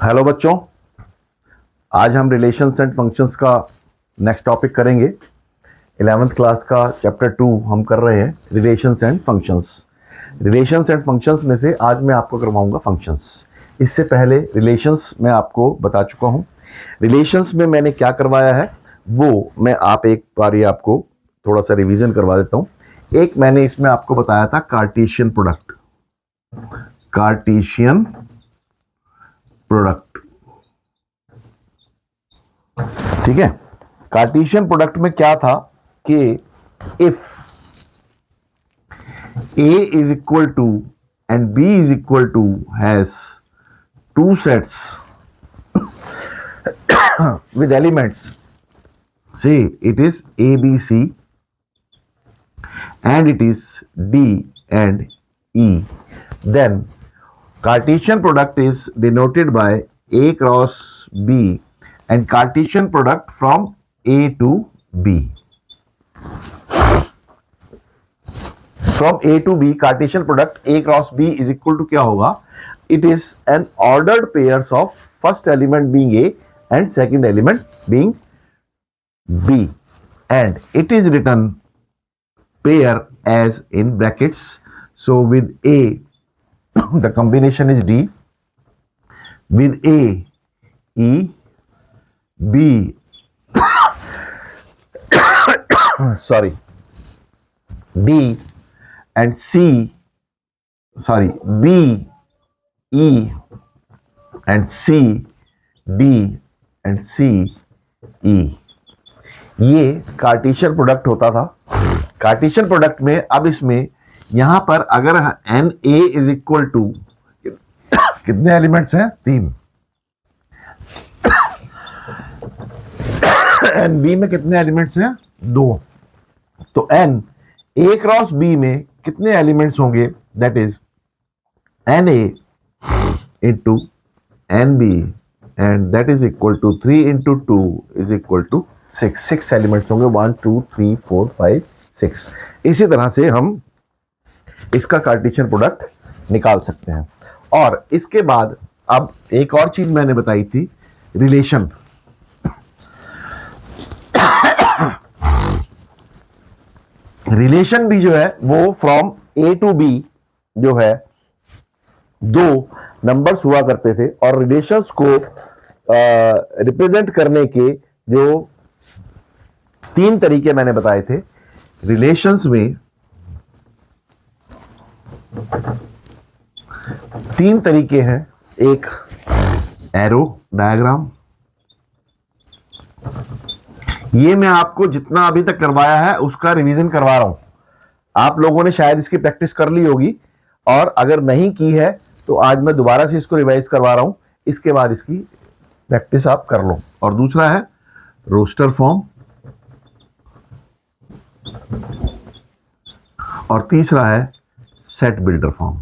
Hello बच्चों, आज हम रिलेशंस एंड फंक्शंस का नेक्स्ट टॉपिक करेंगे। 11th क्लास का चैप्टर 2 हम कर रहे हैं, relations and functions. Relations and functions में से आज मैं आपको करवाऊंगा फंक्शंस। इससे पहले रिलेशंस मैं आपको बता चुका हूं। रिलेशंस में मैंने क्या करवाया है वो मैं आप एक बार आपको थोड़ा सा रिवीजन करवा देता हूं। एक मैंने इसमें आपको बताया था कार्टेशियन प्रोडक्ट। कार्टेशियन प्रोडक्ट, ठीक है। कार्टेशियन प्रोडक्ट में क्या था कि if A is equal to and B is equal to has two sets with elements, say it is A, B, C and it is D and E, then Cartesian product is denoted by A cross B and Cartesian product from A to B. From A to B, Cartesian product A cross B is equal to क्या होगा? It is an ordered pairs of first element being A and second element being B, and it is written pair as in brackets. So with A, the combination is D. With A, E, B, sorry, D and C, sorry, B, E and C, D and C, E, ये Cartesian product होता था। Cartesian product में अब इसमें यहां पर अगर n A is equal to कितने एलिमेंट्स हैं? 3। एन बी में कितने एलिमेंट्स हैं? 2। तो एन ए क्रॉस बी में कितने एलिमेंट्स होंगे? That is n A into n B and that is equal to 3 into 2 is equal to 6 elements होंगे। 1 2 3 4 5 6। इसी तरह से हम इसका कार्टेशियन प्रोडक्ट निकाल सकते हैं। और इसके बाद अब एक और चीज मैंने बताई थी, रिलेशन। रिलेशन भी जो है वो फ्रॉम ए टू बी जो है 2 नंबर्स हुआ करते थे, और रिलेशंस को रिप्रेजेंट करने के जो 3 तरीके मैंने बताए थे। रिलेशंस में 3 तरीके हैं। एक एरो डायग्राम, ये मैं आपको जितना अभी तक करवाया है उसका रिवीजन करवा रहा हूं। आप लोगों ने शायद इसकी प्रैक्टिस कर ली होगी, और अगर नहीं की है तो आज मैं दोबारा से इसको रिवाइज करवा रहा हूं। इसके बाद इसकी प्रैक्टिस आप कर लो। और दूसरा है रोस्टर फॉर्म, और तीसरा है सेट बिल्डर फॉर्म।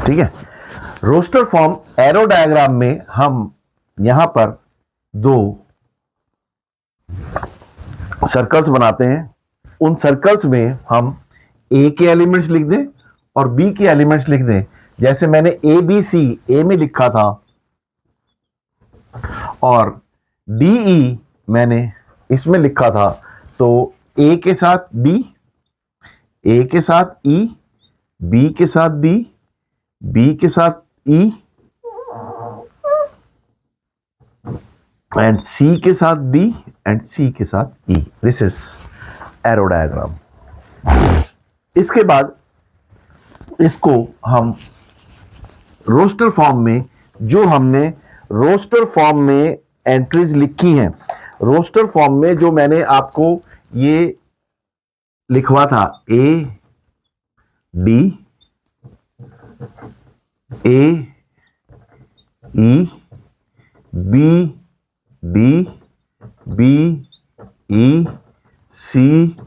ठीक है। रोस्टर फॉर्म एरो डायग्राम में हम यहां पर 2 सर्कल्स बनाते हैं। उन सर्कल्स में हम ए के एलिमेंट्स लिख दें और बी के एलिमेंट्स लिख दें। जैसे मैंने ए बी सी ए में लिखा था, और डी ई मैंने इसमें लिखा था। तो ए के साथ डी, ए के साथ ई, बी के साथ डी, बी के साथ ई एंड सी के साथ डी एंड सी के साथ E. This is arrow diagram. इसके बाद इसको हम रोस्टर फॉर्म में, जो हमने रोस्टर फॉर्म में एंट्रीज लिखी हैं, रोस्टर फॉर्म में जो मैंने आपको ये लिखवा था, A D, A E, B D, B E, C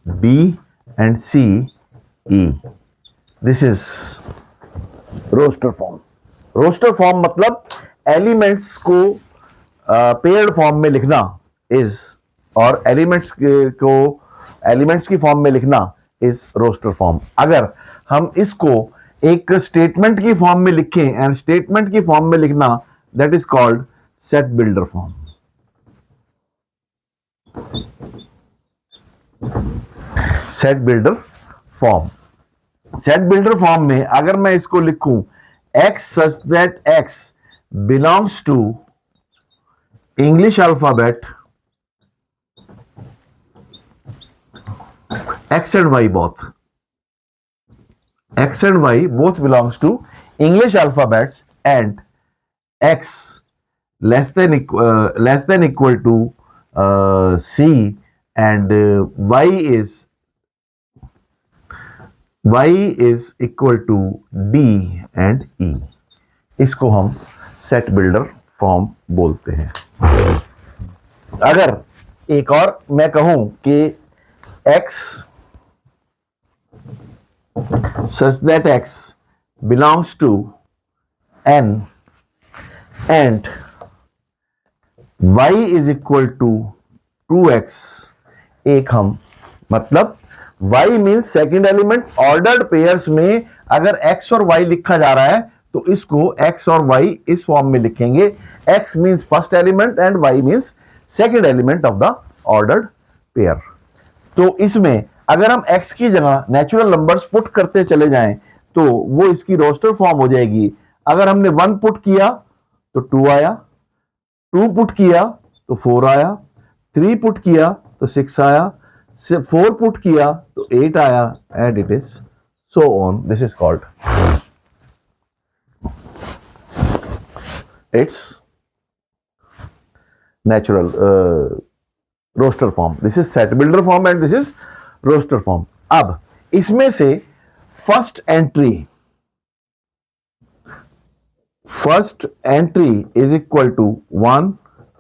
D and C E. This is roster form. Roster form मतलब एलिमेंट्स को पेयर्ड फॉर्म में लिखना इज, और एलिमेंट्स को एलिमेंट्स की फॉर्म में लिखना इज रोस्टर फॉर्म। अगर हम इसको एक स्टेटमेंट की फॉर्म में लिखें, एंड स्टेटमेंट की फॉर्म में लिखना, that is called set builder form. Set builder form, set builder form में अगर मैं इसको लिखूं x such that x belongs to English alphabet, x and y both, x and y both belongs to English alphabets, and x less than equal to c, and y is equal to d and e, इसको हम set builder form बोलते हैं। अगर एक और मैं कहूं कि x such that x belongs to n and y is equal to 2x, एक हम मतलब y means second element, ordered pairs में अगर x और y लिखा जा रहा है तो इसको x और y इस फॉर्म में लिखेंगे। x means first element and y means second element of the ordered pair. तो इसमें अगर हम x की जगह नेचुरल नंबर्स पुट करते चले जाएं तो वो इसकी रोस्टर फॉर्म हो जाएगी। अगर हमने 1 पुट किया तो 2 आया, 2 पुट किया तो 4 आया, 3 पुट किया तो 6 आया, 4 पुट किया तो 8 आया, and it is so on. This is called its natural roster form. This is set builder form and this is roster form. अब इसमें से first entry is equal to 1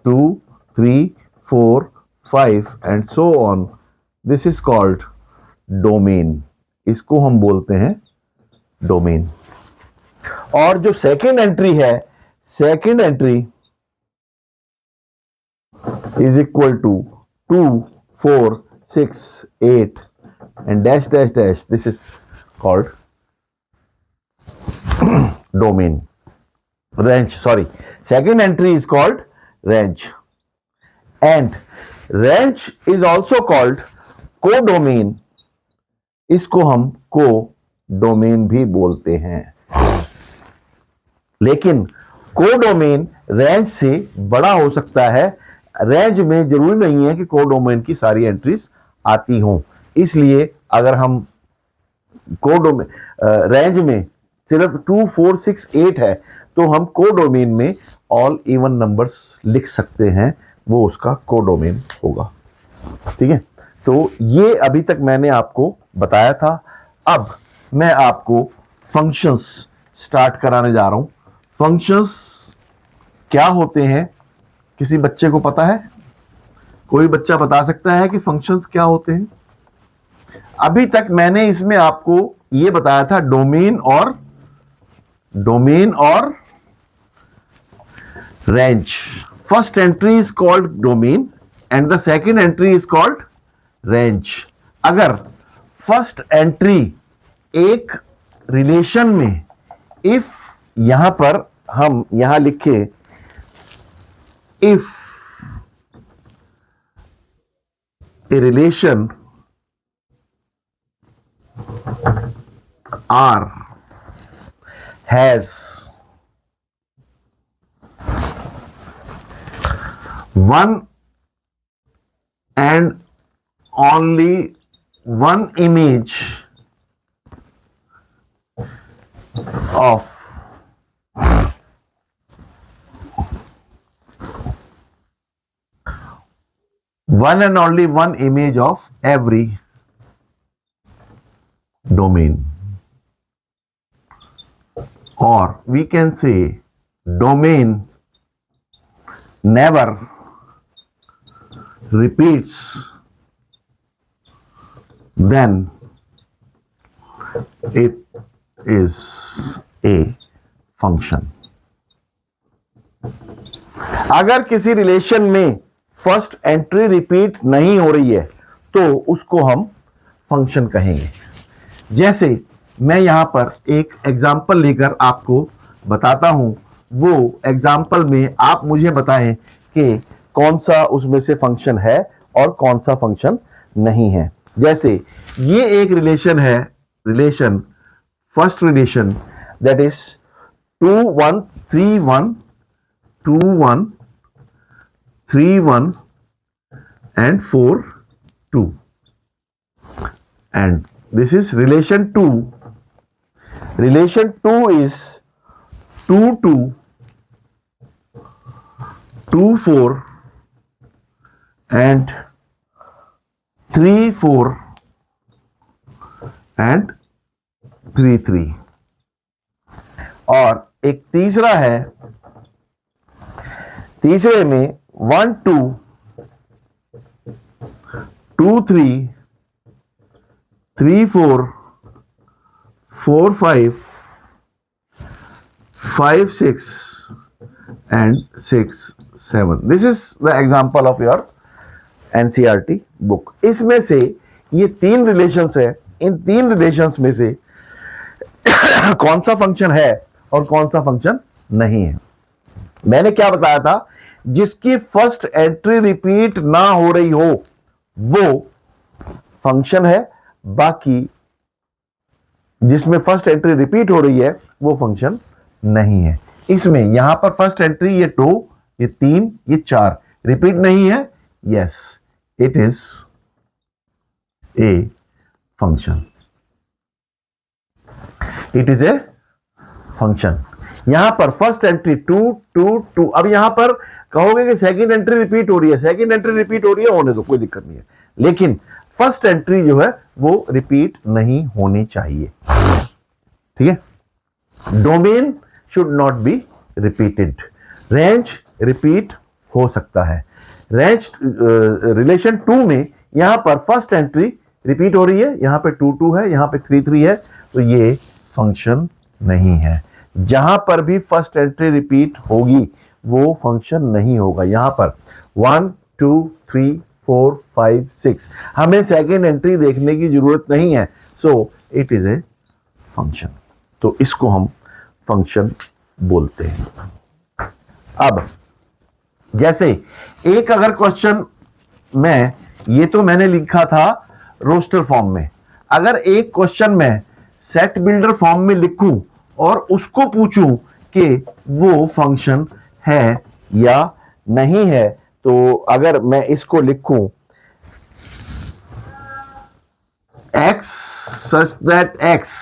2 3 4 5 and so on. This is called domain, इसको हम बोलते हैं domain. और जो second entry है, second entry is equal to 2 4 6 8 and dash dash dash, this is called domain range. Sorry, second entry is called range, and range is also called codomain, इसको हम codomain भी बोलते हैं। लेकिन कोडोमेन रेंज से बड़ा हो सकता है। रेंज में जरूरी नहीं है कि कोडोमेन की सारी एंट्रीज आती हों, इसलिए अगर हम कोडोमेन रेंज में सिर्फ 2 4 6 8 है तो हम कोडोमेन में ऑल इवन नंबर्स लिख सकते हैं, वो उसका कोडोमेन होगा। ठीक है, तो ये अभी तक मैंने आपको बताया था। अब मैं आपको फंक्शंस स्टार्ट कराने जा रहा हूं। फंक्शंस क्या होते हैं, किसी बच्चे को पता है? कोई बच्चा बता सकता है कि फंक्शंस क्या होते हैं? अभी तक मैंने इसमें आपको यह बताया था डोमेन और range. First entry is called domain and the second entry is called range. अगर फर्स्ट एंट्री एक रिलेशन में, इफ यहां पर हम यहां लिखे if a relation R has one and only one image of one and only one image of every domain, or we can say domain never repeats, then it is a function. अगर किसी relation में first entry repeat नहीं हो रही है तो उसको हम फंक्शन कहेंगे। जैसे मैं यहां पर एक एग्जाम्पल लेकर आपको बताता हूं, वो एग्जाम्पल में आप मुझे बताएं कि कौन सा उसमें से फंक्शन है और कौन सा फंक्शन नहीं है। जैसे ये एक रिलेशन है, relation, first relation, that is 2 1 3 1 2 1 3 1 and 4 2, and this is relation 2. Relation 2 is 2 2 2 4 and 3 4 and 3 3। और एक तीसरा है, तीसरे में 1 2 2 3 3 4 4 5 5 6 and 6 7। This is the example of your NCERT book। इसमें से ये 3 रिलेशंस है, इन 3 रिलेशंस में से कौन सा फंक्शन है और कौन सा फंक्शन नहीं है। मैंने क्या बताया था, जिसकी फर्स्ट एंट्री रिपीट ना हो रही हो वो फंक्शन है, बाकी जिसमें फर्स्ट एंट्री रिपीट हो रही है वो फंक्शन नहीं है। इसमें यहां पर फर्स्ट एंट्री ये 2, ये 3, ये 4 रिपीट नहीं है, yes it is a function, it is a function. यहां पर फर्स्ट एंट्री 2 2 2। अब यहां पर कहोगे कि सेकंड एंट्री रिपीट हो रही है, सेकंड एंट्री रिपीट हो रही है, होने दो, कोई दिक्कत नहीं है, लेकिन फर्स्ट एंट्री जो है वो रिपीट नहीं होनी चाहिए, ठीक है। Domain should not be repeated, range repeat हो सकता है। रेंज रिलेशन 2 में यहां पर फर्स्ट एंट्री रिपीट हो रही है, यहां पे 2 2 है, यहां पे 3 3 है, तो ये फंक्शन नहीं है। जहां पर भी फर्स्ट एंट्री रिपीट होगी वो फंक्शन नहीं होगा। यहां पर 1 2 3 4 5 6 हमें सेकेंड एंट्री देखने की जरूरत नहीं है, so it is a function. तो इसको हम फंक्शन बोलते हैं। अब जैसे एक अगर क्वेश्चन में, ये तो मैंने लिखा था रोस्टर फॉर्म में, अगर एक क्वेश्चन में सेट बिल्डर फॉर्म में लिखूं और उसको पूछूं कि वो फंक्शन है या नहीं है, तो अगर मैं इसको लिखूं x such that x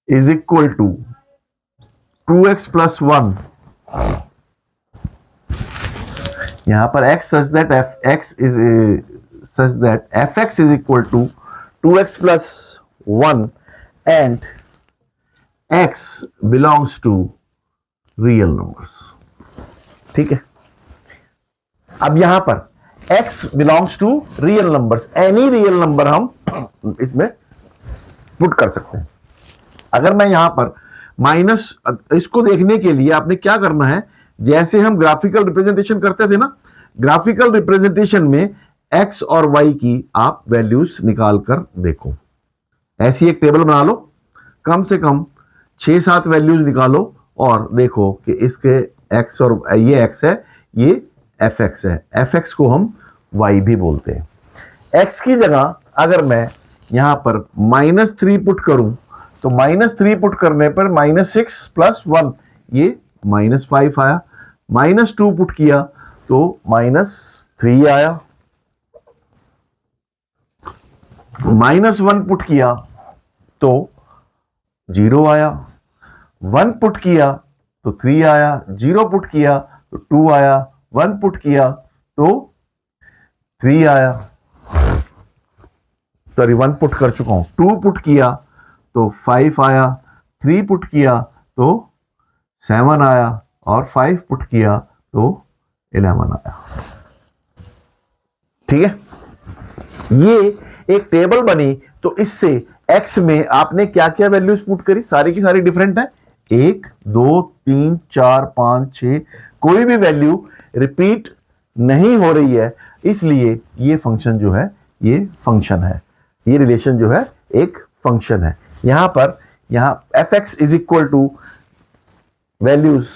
is equal to 2x plus 1, यहां पर x such that fx is such that fx is equal to 2x plus 1 and x belongs to real numbers, ठीक है। अब यहां पर x belongs to real numbers, any real number हम इसमें put कर सकते हैं। अगर मैं यहां पर माइनस, इसको देखने के लिए आपने क्या करना है, जैसे हम ग्राफिकल रिप्रेजेंटेशन करते थे ना, ग्राफिकल रिप्रेजेंटेशन में x और y की आप वैल्यूज निकाल कर देखो। ऐसी एक टेबल बना लो, कम से कम 6-7 वैल्यूज निकालो और देखो कि इसके x और ये x है, ये fx है, fx को हम y भी बोलते हैं। x की जगह अगर मैं यहां पर -3 पुट करूं तो -3 पुट करने पर -6 प्लस 1 ये -5 आया, -2 पुट किया तो -3 आया, -1 पुट किया तो 0 आया, 1 पुट किया तो 3 आया, 0 पुट किया तो 2 आया, 1 पुट किया तो 3 आया, सॉरी 1 पुट कर चुका हूं, 2 पुट किया तो 5 आया, 3 पुट किया तो 7 आया और 5 पुट किया तो 11 आया, ठीक है। ये एक टेबल बनी, तो इससे x में आपने क्या क्या वैल्यूज पुट करी, सारी की सारी डिफरेंट है, 1 2 3 4 5 6, कोई भी वैल्यू रिपीट नहीं हो रही है, इसलिए ये फंक्शन जो है ये फंक्शन है। ये रिलेशन जो है एक फंक्शन है। यहां पर F x is equal to values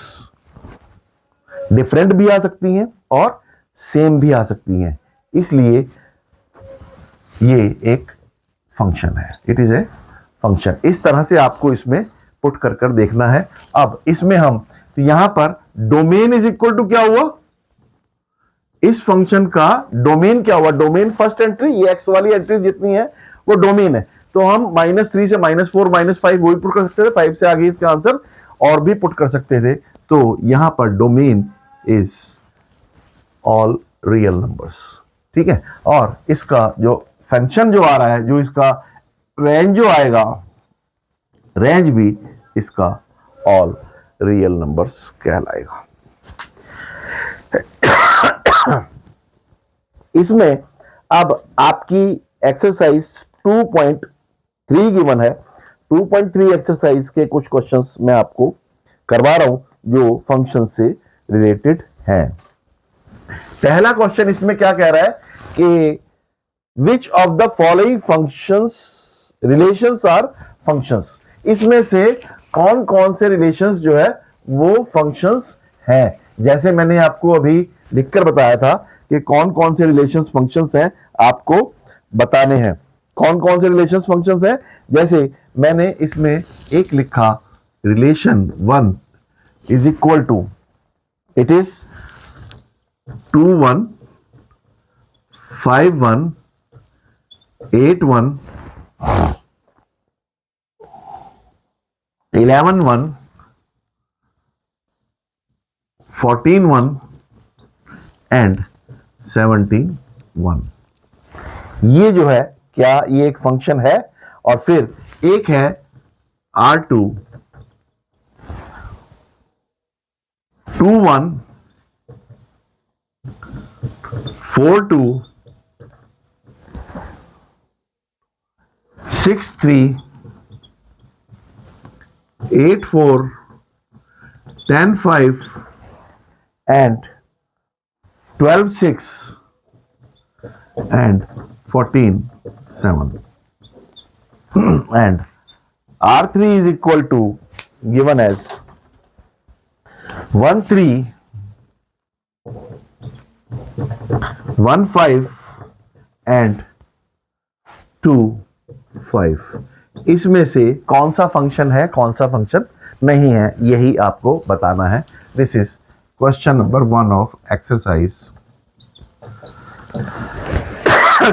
different भी आ सकती हैं और सेम भी आ सकती हैं, इसलिए ये एक फंक्शन है, इट इज ए फंक्शन। इस तरह से आपको इसमें पुट कर देखना है। अब इसमें हम तो यहां पर डोमेन इज इक्वल टू क्या हुआ, इस फंक्शन का डोमेन क्या हुआ, डोमेन फर्स्ट एंट्री, ये एक्स वाली एंट्री जितनी है वो डोमेन है। तो हम -3 से -4 -5 वो भी पुट कर सकते थे, 5 से आगे इसका आंसर और भी पुट कर सकते थे। तो यहां पर domain is all real numbers, ठीक है। और इसका जो फंक्शन जो आ रहा है, जो इसका रेंज जो आएगा, रेंज भी इसका ऑल रियल नंबर्स कहलाएगा। इसमें अब आपकी एक्सरसाइज 2.3 गिवन है। 2.3 एक्सरसाइज के कुछ क्वेश्चंस मैं आपको करवा रहा हूं जो फंक्शन से रिलेटेड हैं। पहला क्वेश्चन इसमें क्या कह रहा है कि which of the following functions relations are functions, इसमें से कौन कौन से रिलेशंस जो है वो फंक्शंस हैं। जैसे मैंने आपको अभी लिखकर बताया था कि कौन कौन से रिलेशंस फंक्शंस हैं, आपको बताने हैं कौन कौन से रिलेशंस फंक्शंस हैं। जैसे मैंने इसमें एक लिखा relation 1 is equal to, it is 2 1 5 1 8 1 11 1 14 1 and 17 1। ये जो है क्या, ये एक फंक्शन है। और फिर एक है R2 2 1 4 2 6 3 8 4 10 5 and 12 6 and 14 7 and R3 is equal to given as 1 3 1 5 and 2 5। इसमें से कौन सा फंक्शन है, कौन सा फंक्शन नहीं है, यही आपको बताना है। This is question number 1 of exercise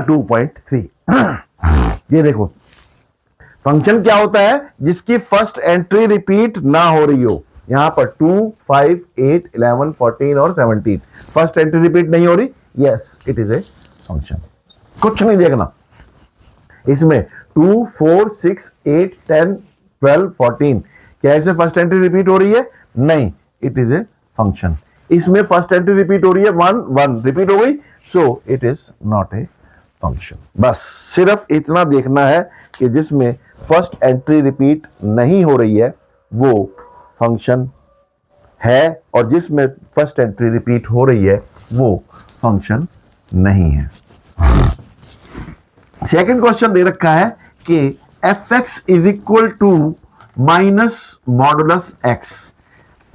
2.3। ये देखो फंक्शन क्या होता है जिसकी फर्स्ट एंट्री रिपीट ना हो रही हो। यहां पर 2 5 8 11 14 और 17 फर्स्ट एंट्री रिपीट नहीं हो रही, yes it is a function. कुछ नहीं देखना इसमें 2 4 6 8 10 12 14 क्या ऐसे फर्स्ट एंट्री रिपीट हो रही है, नहीं, इट इज ए फंक्शन। इसमें फर्स्ट एंट्री रिपीट हो रही है 1 1 रिपीट हो गई, so it is not a function. बस सिर्फ इतना देखना है कि जिसमें फर्स्ट एंट्री रिपीट नहीं हो रही है वो फंक्शन है और जिसमें फर्स्ट एंट्री रिपीट हो रही है वो फंक्शन नहीं है। सेकंड क्वेश्चन दे रखा है कि f x is equal to minus modulus x.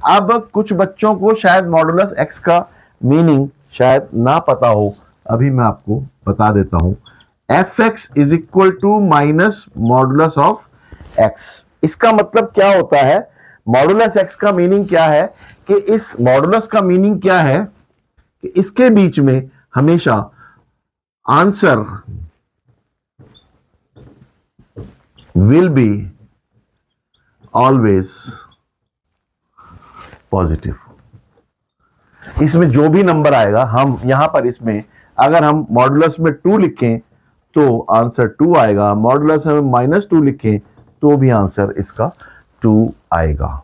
अब कुछ बच्चों को शायद मॉडुलस एक्स का मीनिंग शायद ना पता हो, अभी मैं आपको बता देता हूं। F x is equal to minus modulus of x, इसका मतलब क्या होता है, मॉडुलस एक्स का मीनिंग क्या है कि इस मॉडुलस का मीनिंग क्या है कि इसके बीच में हमेशा answer will be always positive. इसमें जो भी नंबर आएगा, हम यहां पर इसमें अगर हम मॉडुलस में 2 लिखें तो आंसर 2 आएगा, मॉडुलस में -2 लिखें तो भी आंसर इसका 2 आएगा।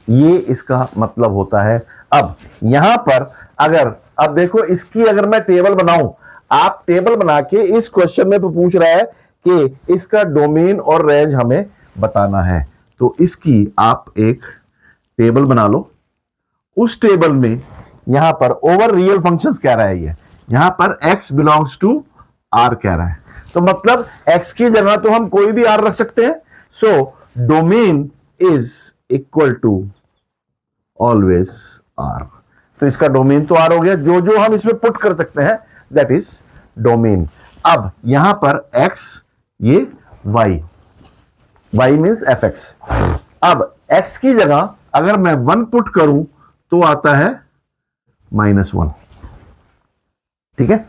ये इसका मतलब होता है। अब यहां पर अगर अब देखो इसकी अगर मैं टेबल बनाऊं, आप टेबल बना के इस क्वेश्चन में तो पूछ रहा है कि इसका डोमेन और रेंज हमें बताना है, तो इसकी आप एक टेबल बना लो। उस टेबल में यहां पर ओवर रियल फंक्शंस कह रहा है, ये यहां पर x बिलोंग्स टू r कह रहा है, तो मतलब x की जगह तो हम कोई भी r रख सकते हैं. So domain is equal to always r. तो इसका डोमेन तो r हो गया. जो जो हम इसमें पुट कर सकते हैं दैट इज डोमेन. अब यहां पर x, ये y मीन्स fx. अब x की जगह अगर मैं 1 पुट करूं तो आता है -1. ठीक है.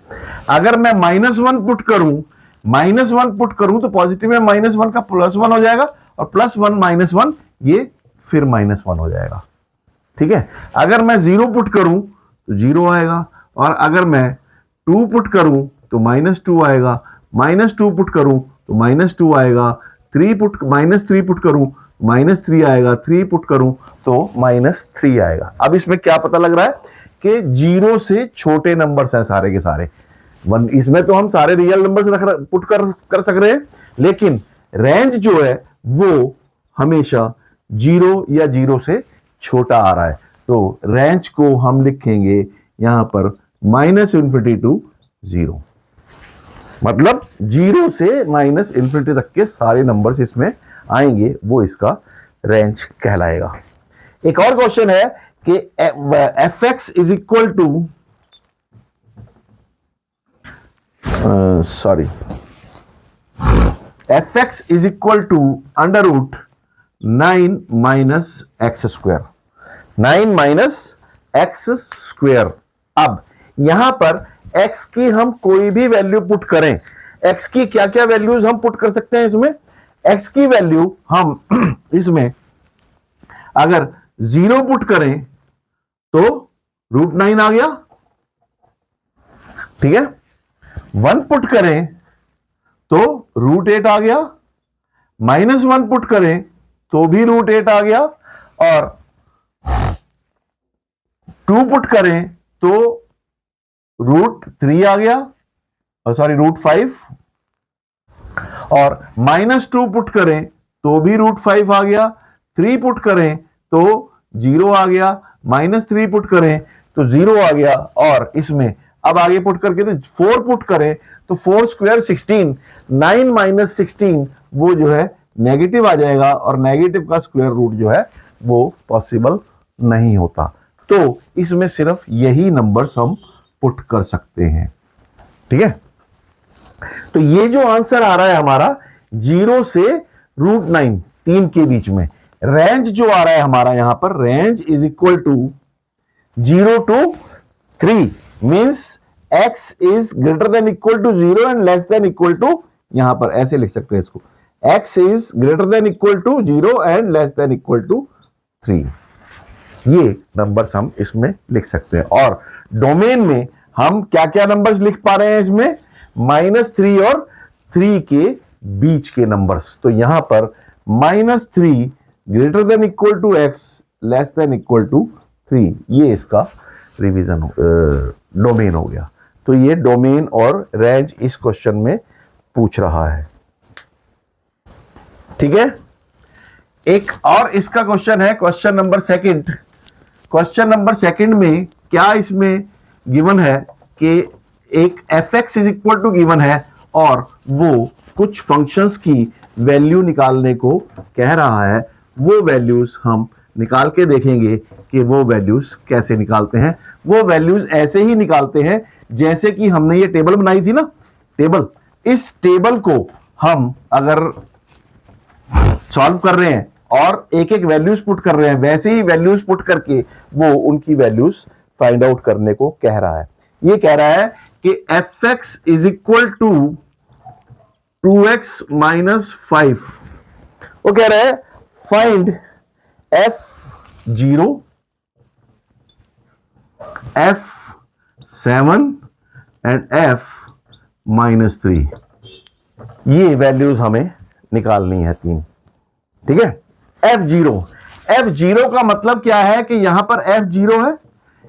अगर मैं -1 पुट करूं तो पॉजिटिव में -1 का +1 हो जाएगा और +1 -1 ये फिर -1 हो जाएगा. ठीक है. अगर मैं 0 पुट करूं तो 0 आएगा और अगर मैं 2 पुट करूं तो -2 आएगा. -2 पुट करूं तो -2 आएगा. -3 पुट करूं -3 आएगा. 3 पुट करूं तो -3 आएगा. अब इसमें क्या पता लग रहा है कि 0 से छोटे नंबर्स हैं सारे के सारे. इसमें तो हम सारे रियल नंबर्स पुट कर सक रहे हैं, लेकिन रेंज जो है वो हमेशा 0 या 0 से छोटा आ रहा है. तो रेंज को हम लिखेंगे यहां पर -∞ टू 0. मतलब 0 से -∞ तक के सारे नंबर्स इसमें आएंगे, वो इसका रेंज कहलाएगा. एक और क्वेश्चन है कि fx is equal to fx is equal to √9 minus x square. 9 minus x square. अब यहां पर x की हम कोई भी वैल्यू पुट करें, x की क्या क्या वैल्यूज हम पुट कर सकते हैं इसमें. x की वैल्यू हम इसमें अगर 0 पुट करें तो √9 आ गया. ठीक है. 1 पुट करें तो √8 आ गया. -1 पुट करें तो भी √8 आ गया और 2 पुट करें तो √3 आ गया, सॉरी √5. और -2 पुट करें तो भी √5 आ गया. 3 पुट करें तो 0 आ गया. -3 पुट करें तो 0 आ गया. और इसमें अब आगे पुट करके तो 4 पुट करें तो 4 स्क्वायर 16. 9 माइनस 16 वो जो है नेगेटिव आ जाएगा और नेगेटिव का स्क्वायर रूट जो है वो पॉसिबल नहीं होता. तो इसमें सिर्फ यही नंबर्स हम पुट कर सकते हैं. ठीक है. तो ये जो आंसर आ रहा है हमारा 0 से √9, 3 के बीच में रेंज जो आ रहा है हमारा यहां पर, range is equal to 0 to 3 means x is greater than equal to 0 and less than equal to, यहां पर ऐसे लिख सकते हैं इसको, x is greater than equal to 0 and less than equal to 3. ये नंबर्स हम इसमें लिख सकते हैं. और डोमेन में हम क्या क्या नंबर्स लिख पा रहे हैं इसमें, -3 और 3 के बीच के नंबर्स. तो यहां पर -3 greater than equal to x less than equal to 3, ये इसका रिवीजन डोमेन हो गया. तो ये डोमेन और रेंज इस क्वेश्चन में पूछ रहा है. ठीक है. एक और इसका क्वेश्चन है, question number second. Question number second में क्या इसमें गिवन है कि एक fx is equal to given है और वो कुछ फंक्शंस की वैल्यू निकालने को कह रहा है. वो वैल्यूज हम निकाल के देखेंगे कि वो वैल्यूज कैसे निकालते हैं. वो वैल्यूज ऐसे ही निकालते हैं जैसे कि हमने ये टेबल बनाई थी ना, टेबल. इस टेबल को हम अगर सॉल्व कर रहे हैं और एक एक वैल्यूज पुट कर रहे हैं, वैसे ही वैल्यूज पुट करके वो उनकी वैल्यूज फाइंड आउट करने को कह रहा है. ये कह रहा है कि fx is equal to 2x minus 5. वो कह रहा है find f0, f7 and f-3. ये वैल्यूज हमें निकालनी है 3. ठीक है. f0 का मतलब क्या है कि यहां पर f0 है,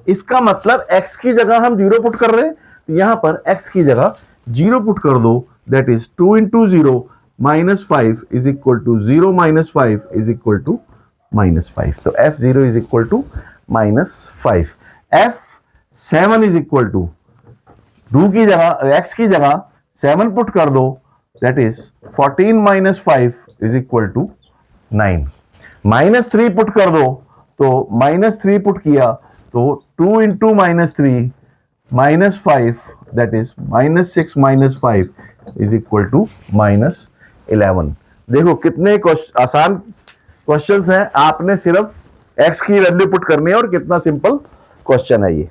इसका मतलब x की जगह हम 0 पुट कर रहे हैं, तो यहां पर x की जगह 0 पुट कर दो. That is 2 into 0 minus 5 is equal to 0 minus 5 is equal to -5. तो f0 is equal to -5. f7 is equal to 2 की जगह x की जगह 7 पुट कर दो, that is 14 minus 5 is equal to 9। -3 put कर दो, तो -3 पुट किया तो 2 into -3 -5, that is -6 minus 5 is equal to -11। देखो कितने आसान क्वेश्चंस हैं, आपने सिर्फ x की वैल्यू पुट करनी है और कितना सिंपल क्वेश्चन है ये।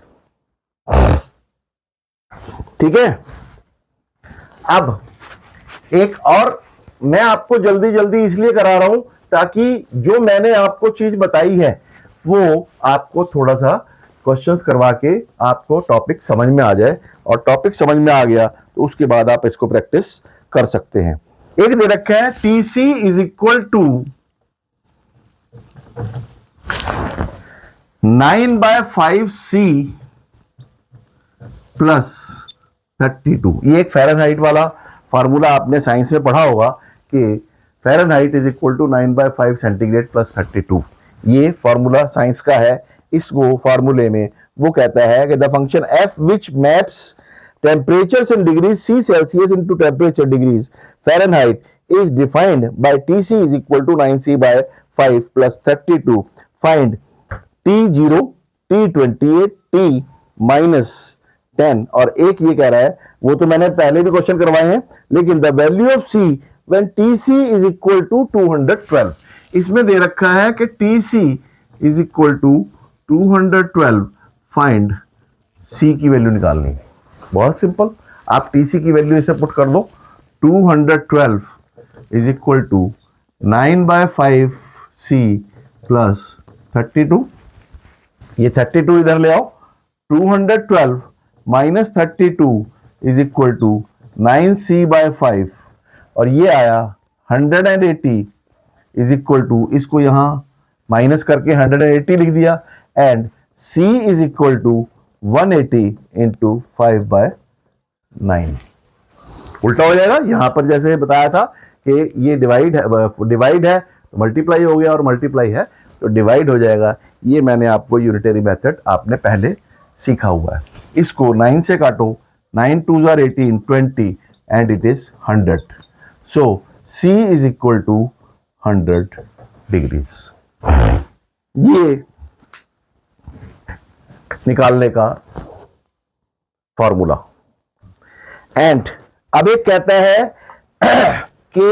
ठीक है, अब एक और मैं आपको जल्दी जल्दी इसलिए करा रहा हूं ताकि जो मैंने आपको चीज बताई है वो आपको थोड़ा सा क्वेश्चंस करवा के आपको टॉपिक समझ में आ जाए, और टॉपिक समझ में आ गया तो उसके बाद आप इसको प्रैक्टिस कर सकते हैं। एक दे रखा है TC is equal to 9/5C plus 32। ये एक फ़ारेनहाइट वाला फार्मूला आपने साइंस में पढ़ा होगा कि Fahrenheit is equal to 9/5 centigrade plus 32। ये फार्मूला साइंस का है। इसको फार्मूले में वो कहता है कि the function f which maps temperatures in degrees C Celsius into temperature degrees Fahrenheit is defined by TC is equal to 9C/5 plus 32। Find T0, T28, T -10। और एक ये कह रहा है, वो तो मैंने पहले भी क्वेश्चन करवाए हैं, लेकिन the value of C when TC is equal to 212। इसमें दे रखा है कि TC is equal to 212, find C की वैल्यू निकालनी। बहुत सिंपल, आप TC की वैल्यू इसे पुट कर दो, 212 is equal to 9/5C plus 32। ये 32 इधर ले आओ, 212 minus 32 is equal to 9C/5, और ये आया 180 इज इक्वल टू, इसको यहां माइनस करके 180 लिख दिया, and C is equal to 180 into 5/9। उल्टा हो जाएगा, यहां पर जैसे बताया था कि ये डिवाइड है तो मल्टीप्लाई हो गया, और मल्टीप्लाई है तो डिवाइड हो जाएगा। ये मैंने आपको यूनिटरी मेथड आपने पहले सीखा हुआ है। इसको 9 से काटो, 9 2 are 18, 20 and it is 100। So C is equal to 100 degrees. ये निकालने का फॉर्मूला। एंड अब एक कहता है कि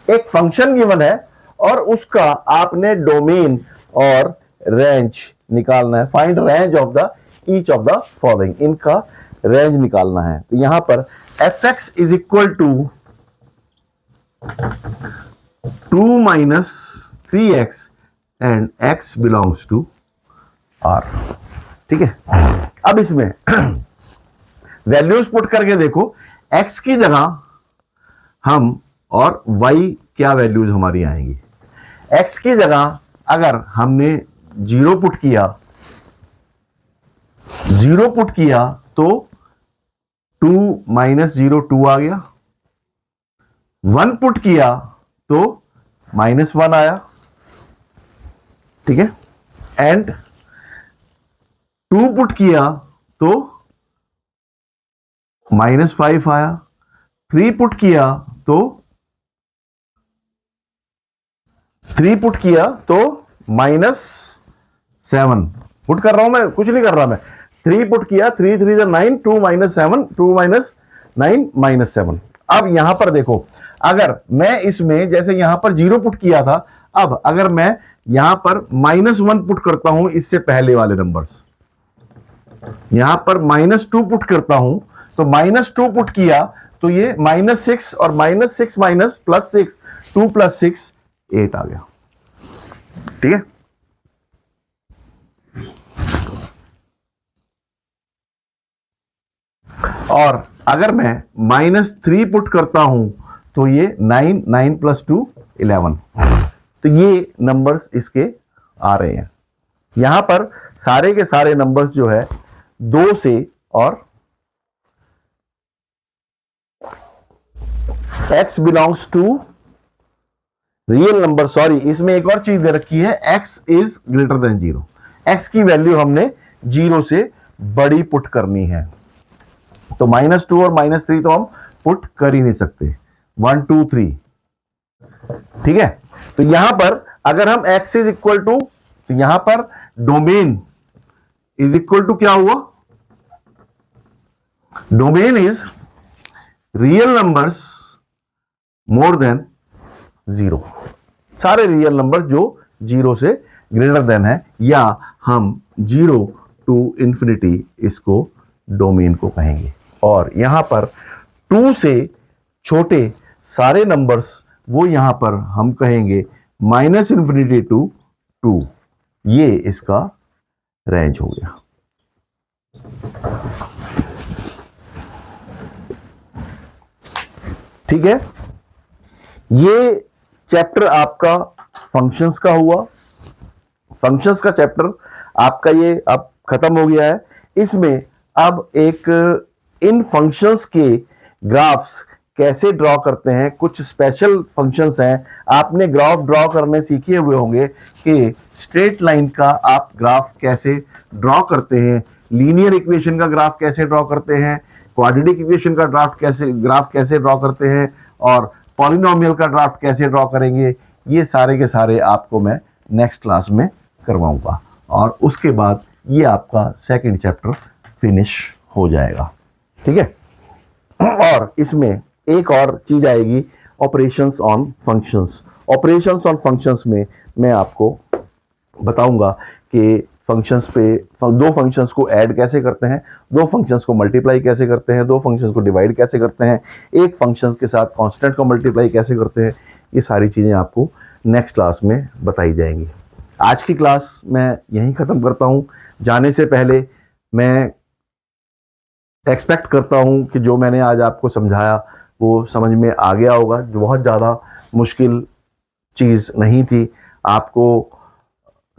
एक फंक्शन गिवन है और उसका आपने डोमेन और रेंज निकालना है। Find range of the each of the following, इनका रेंज निकालना है। तो यहां पर fx is equal to 2 minus 3x and x belongs to r। ठीक है, अब इसमें वैल्यूज पुट करके देखो, x की जगह हम और y क्या वैल्यूज हमारी आएंगी। x की जगह अगर हमने 0 पुट किया तो 2 माइनस 0 2 आ गया। 1 पुट किया तो -1 आया। ठीक है, एंड 2 पुट किया तो -5 आया। 3 पुट किया तो -7 पुट कर रहा हूं मैं, कुछ नहीं कर रहा मैं। 3 पुट किया, 3 3 9, 2 माइनस 7, 2 माइनस 9 -7। अब यहां पर देखो, अगर मैं इसमें जैसे यहां पर 0 पुट किया था, अब अगर मैं यहां पर -1 पुट करता हूं, इससे पहले वाले नंबर्स, यहां पर -2 पुट करता हूं, तो -2 पुट किया तो ये -6 और -6 माइनस +6, 2 + 6 8 आ गया। ठीक है, और अगर मैं -3 पुट करता हूं तो ये 9 9 + 2 11। तो ये नंबर्स इसके आ रहे हैं। यहां पर सारे के सारे नंबर्स जो है 2 से, और x belongs to real number. Sorry, इसमें एक और चीज दे रखी है, x is greater than 0। x की वैल्यू हमने 0 से बड़ी पुट करनी है। तो -2 और -3 तो हम पुट कर ही नहीं सकते, 1 2 3, ठीक है। तो यहां पर अगर हम x इज इक्वल टू, तो यहां पर डोमेन इज इक्वल टू क्या हुआ, domain is real numbers more than 0, सारे रियल नंबर जो 0 से ग्रेटर देन है, या हम 0 टू इंफिनिटी इसको डोमेन को कहेंगे। और यहां पर 2 से छोटे सारे नंबर्स वो यहां पर हम कहेंगे -इंफिनिटी टू 2, ये इसका रेंज हो गया। ठीक है, ये चैप्टर आपका फंक्शंस का हुआ। फंक्शंस का चैप्टर आपका ये अब खत्म हो गया है। इसमें अब एक इन फंक्शंस के ग्राफ्स कैसे ड्रॉ करते हैं, कुछ स्पेशल फंक्शंस हैं। आपने ग्राफ ड्रॉ करने सीखे हुए होंगे कि स्ट्रेट लाइन का आप ग्राफ कैसे ड्रॉ करते हैं, लीनियर इक्वेशन का ग्राफ कैसे ड्रॉ करते हैं, क्वाड्रेटिक इक्वेशन का ग्राफ कैसे ड्रॉ करते हैं, और पॉलिनोमियल का ग्राफ कैसे ड्रॉ करेंगे। ये सारे के सारे आपको मैं नेक्स्ट क्लास में करवाऊंगा, और उसके बाद ये आपका सेकंड चैप्टर फिनिश हो जाएगा। ठीक है, और इसमें एक और चीज आएगी, operations on functions. Operations on functions में मैं आपको बताऊंगा कि फंक्शंस पे दो फंक्शंस को ऐड कैसे करते हैं, दो फंक्शंस को मल्टीप्लाई कैसे करते हैं, दो फंक्शंस को डिवाइड कैसे करते हैं, एक फंक्शंस के साथ कांस्टेंट को मल्टीप्लाई कैसे करते हैं। ये सारी चीज़ें आपको नेक्स्ट क्लास में बताई जाएंगी। आज की क्लास मैं यहीं ख़त्म करता हूँ। जाने से पहले मैं एक्सपेक्ट करता हूँ कि जो मैंने आज आपको समझाया वो समझ में आ गया होगा। जो बहुत ज़्यादा मुश्किल चीज़ नहीं थी। आपको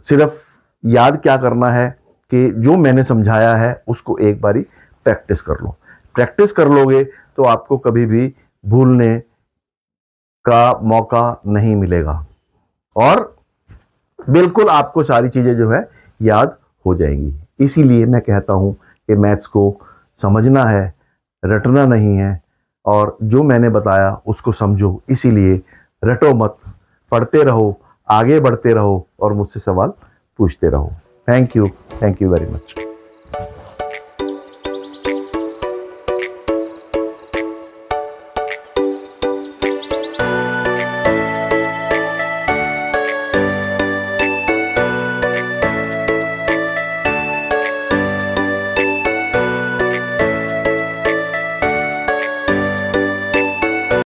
सिर्फ याद क्या करना है कि जो मैंने समझाया है उसको एक बारी प्रैक्टिस कर लो। प्रैक्टिस कर लोगे तो आपको कभी भी भूलने का मौका नहीं मिलेगा, और बिल्कुल आपको सारी चीज़ें जो है याद हो जाएंगी। इसीलिए मैं कहता हूँ कि मैथ्स को समझना है, रटना नहीं है, और जो मैंने बताया उसको समझो। इसीलिए रटो मत, पढ़ते रहो, आगे बढ़ते रहो और मुझसे सवाल पूछते रहो। Thank you very much.